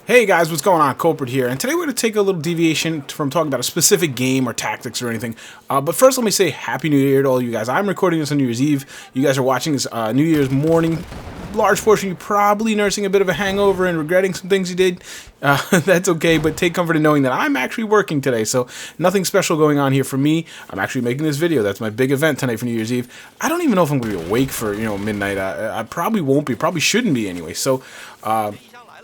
Hey guys, what's going on? Kulprit here, and today we're going to take a little deviation from talking about a specific game or tactics or anything. But first, let me say Happy New Year to all you guys. I'm recording this on New Year's Eve. You guys are watching this New Year's morning. Large portion, you probably nursing a bit of a hangover and regretting some things you did. That's okay, but take comfort in knowing that I'm actually working today, so nothing special going on here for me. I'm actually making this video. That's my big event tonight for New Year's Eve. I don't even know if I'm going to be awake for midnight. I probably won't be. Probably shouldn't be anyway. So.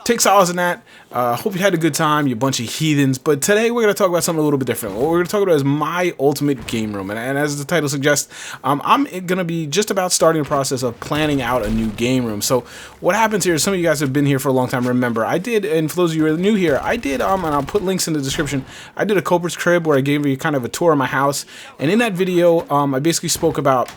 Take solace in that. Hope you had a good time, you bunch of heathens. But today we're going to talk about something a little bit different. What we're going to talk about is my ultimate game room. And as the title suggests, I'm going to be just about starting the process of planning out a new game room. So what happens here is some of you guys have been here for a long time. Remember, I did, and for those of you who are new here, I did, and I'll put links in the description, I did a Kulprit's Crib where I gave you kind of a tour of my house. And in that video, I basically spoke about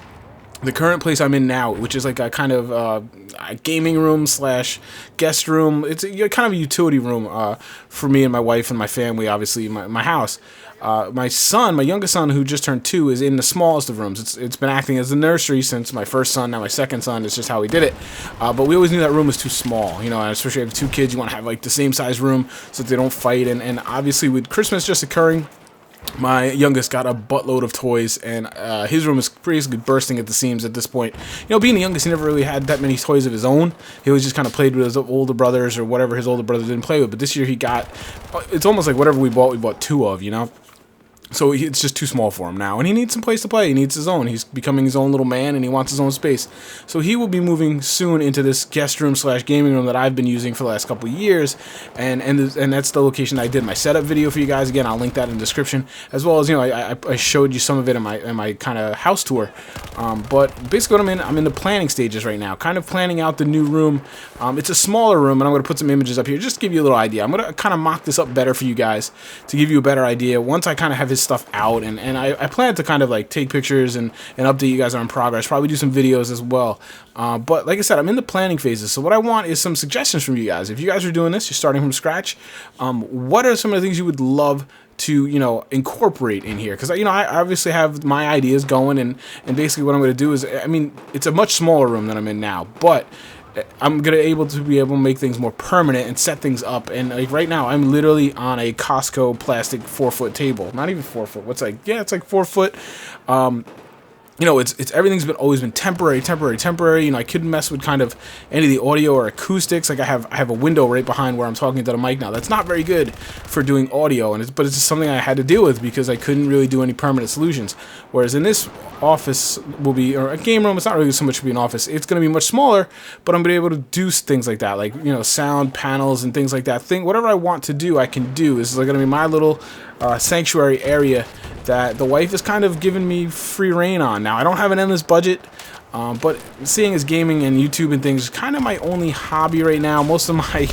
the current place I'm in now, which is like a kind of a gaming room slash guest room. It's kind of a utility room for me and my wife and my family, obviously, my house. My son, my youngest son, who just turned 2, is in the smallest of rooms. It's been acting as the nursery since my first son, now my second son. It's just how we did it. But we always knew that room was too small, and especially if you have 2 kids, you want to have like the same size room so that they don't fight. And obviously with Christmas just occurring, my youngest got a buttload of toys, and his room is basically bursting at the seams at this point. Being the youngest, he never really had that many toys of his own. He always just kind of played with his older brothers or whatever his older brothers didn't play with. But this year he got, it's almost like whatever we bought 2 of, So it's just too small for him now, and he needs some place to play. He needs his own. He's becoming his own little man, and he wants his own space. So he will be moving soon into this guest room slash gaming room that I've been using for the last couple of years, and that's the location I did my setup video for you guys. Again, I'll link that in the description, as well as I showed you some of it in my kind of house tour. But basically, what I'm in the planning stages right now, kind of planning out the new room. It's a smaller room, and I'm going to put some images up here just to give you a little idea. I'm going to kind of mock this up better for you guys to give you a better idea once I kind of have his stuff out, and I plan to kind of like take pictures and update you guys on progress, probably do some videos as well. But like I said, I'm in the planning phases, so what I want is some suggestions from you guys. If you guys are doing this, you're starting from scratch, what are some of the things you would love to incorporate in here? Because I obviously have my ideas going, and basically what I'm going to do is, it's a much smaller room than I'm in now, but I'm be able to make things more permanent and set things up. And like right now, I'm literally on a Costco plastic 4-foot table. Not even 4 foot. It's like 4 foot. It's everything's always been temporary. I couldn't mess with kind of any of the audio or acoustics. Like I have a window right behind where I'm talking to the mic now. That's not very good for doing audio, but it's just something I had to deal with because I couldn't really do any permanent solutions. Whereas in this office or a game room, it's not really so much to be an office. It's going to be much smaller, but I'm going to be able to do things like that, like sound panels and things like that. Whatever I want to do, I can do. This is going to be my little sanctuary area that the wife is kind of giving me free reign on. Now, I don't have an endless budget, but seeing as gaming and YouTube and things is kind of my only hobby right now. Most of my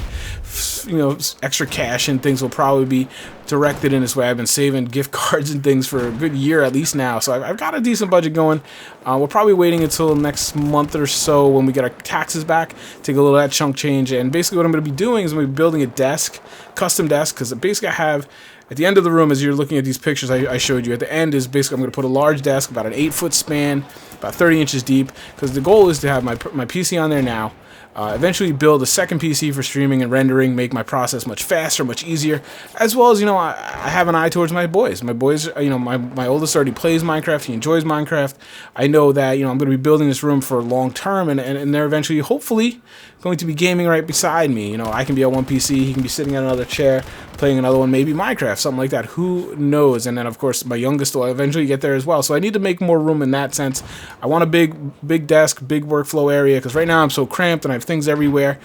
extra cash and things will probably be directed in this way. I've been saving gift cards and things for a good year at least now, so I've got a decent budget going. We're probably waiting until next month or so when we get our taxes back, take a little of that chunk change, and basically what I'm going to be doing is I'm going to be building a desk, custom desk, because basically I have, at the end of the room, as you're looking at these pictures I showed you, at the end is basically I'm going to put a large desk, about an 8-foot span, about 30 inches deep, because the goal is to have my PC on there now, eventually build a second PC for streaming and rendering, make my process much faster, much easier, as well as, I have an eye towards my boys. My boys, my oldest already plays Minecraft, he enjoys Minecraft. I know that, I'm going to be building this room for long term, and they're eventually, hopefully, going to be gaming right beside me. I can be on one PC, he can be sitting at another chair, playing another one, maybe Minecraft, something like that, who knows. And then of course my youngest will eventually get there as well, so I need to make more room in that sense. I want a big desk, big workflow area, because right now I'm so cramped and I have things everywhere.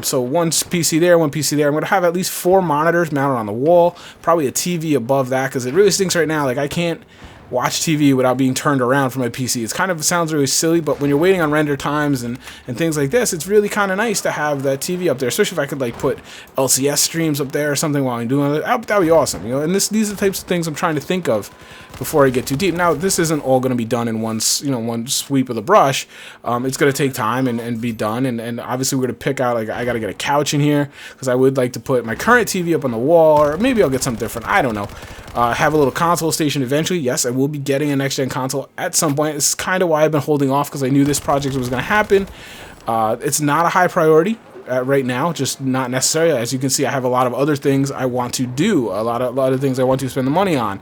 So one PC there, one PC there. I'm going to have at least 4 monitors mounted on the wall, probably a TV above that, because it really stinks right now. Like I can't watch TV without being turned around from my PC. It kind of sounds really silly, but when you're waiting on render times and things like this, it's really kind of nice to have that TV up there, especially if I could like put LCS streams up there or something while I'm doing it. That would be awesome, and these are the types of things I'm trying to think of before I get too deep. Now, this isn't all going to be done in one sweep of the brush. It's going to take time and be done, and obviously we're going to pick out, like I got to get a couch in here because I would like to put my current TV up on the wall, or maybe I'll get something different. I don't know. Have a little console station eventually. Yes, I will be getting a next-gen console at some point. This is kind of why I've been holding off, because I knew this project was going to happen. It's not a high priority. right now, just not necessary. As you can see, I have a lot of other things I want to do, a lot of things I want to spend the money on.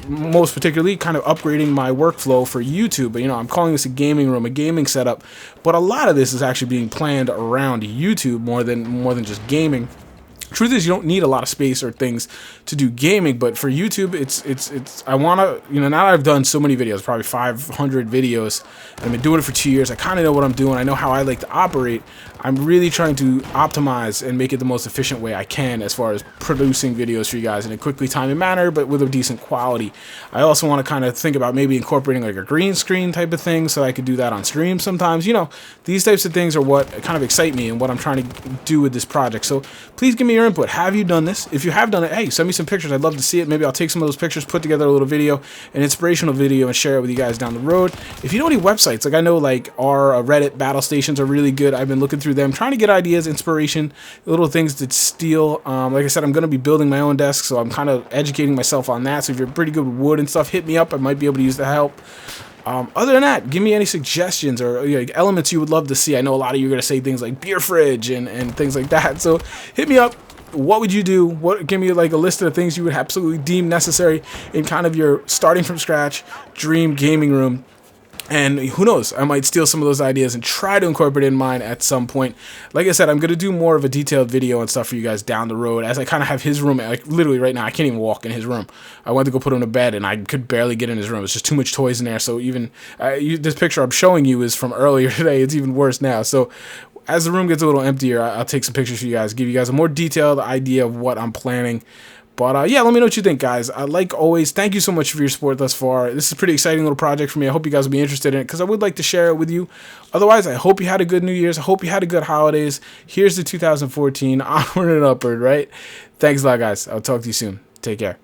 Most particularly, kind of upgrading my workflow for YouTube. But I'm calling this a gaming room, a gaming setup. But a lot of this is actually being planned around YouTube more than just gaming. Truth is, you don't need a lot of space or things to do gaming, but for YouTube, it's I want to, now that I've done so many videos, probably 500 videos, and I've been doing it for 2 years, I kind of know what I'm doing, I know how I like to operate. I'm really trying to optimize and make it the most efficient way I can as far as producing videos for you guys in a quickly timely manner, but with a decent quality. I also want to kind of think about maybe incorporating like a green screen type of thing so I could do that on stream sometimes. These types of things are what kind of excite me and what I'm trying to do with this project. So please give me your input. Have you done this? If you have done it, hey, send me some pictures. I'd love to see it. Maybe I'll take some of those pictures, put together a little video, an inspirational video, and share it with you guys down the road. If you know any websites, like I know like our Reddit battle stations are really good. I've been looking through them, trying to get ideas, inspiration, little things to steal. Like I said, I'm going to be building my own desk, so I'm kind of educating myself on that. So if you're pretty good with wood and stuff, hit me up. I might be able to use the help. Other than that, give me any suggestions or elements you would love to see. I know a lot of you are going to say things like beer fridge and things like that. So hit me up. What would you do? Give me like a list of the things you would absolutely deem necessary in kind of your starting from scratch dream gaming room. And who knows, I might steal some of those ideas and try to incorporate it in mine at some point. Like I said, I'm going to do more of a detailed video and stuff for you guys down the road, as I kind of have his room, like literally right now, I can't even walk in his room. I went to go put him to bed, and I could barely get in his room. It's just too much toys in there. So even this picture I'm showing you is from earlier today. It's even worse now. So as the room gets a little emptier, I'll take some pictures for you guys, give you guys a more detailed idea of what I'm planning. But yeah, let me know what you think, guys. Like always, thank you so much for your support thus far. This is a pretty exciting little project for me. I hope you guys will be interested in it because I would like to share it with you. Otherwise, I hope you had a good New Year's. I hope you had a good holidays. Here's the 2014 onward and upward, right? Thanks a lot, guys. I'll talk to you soon. Take care.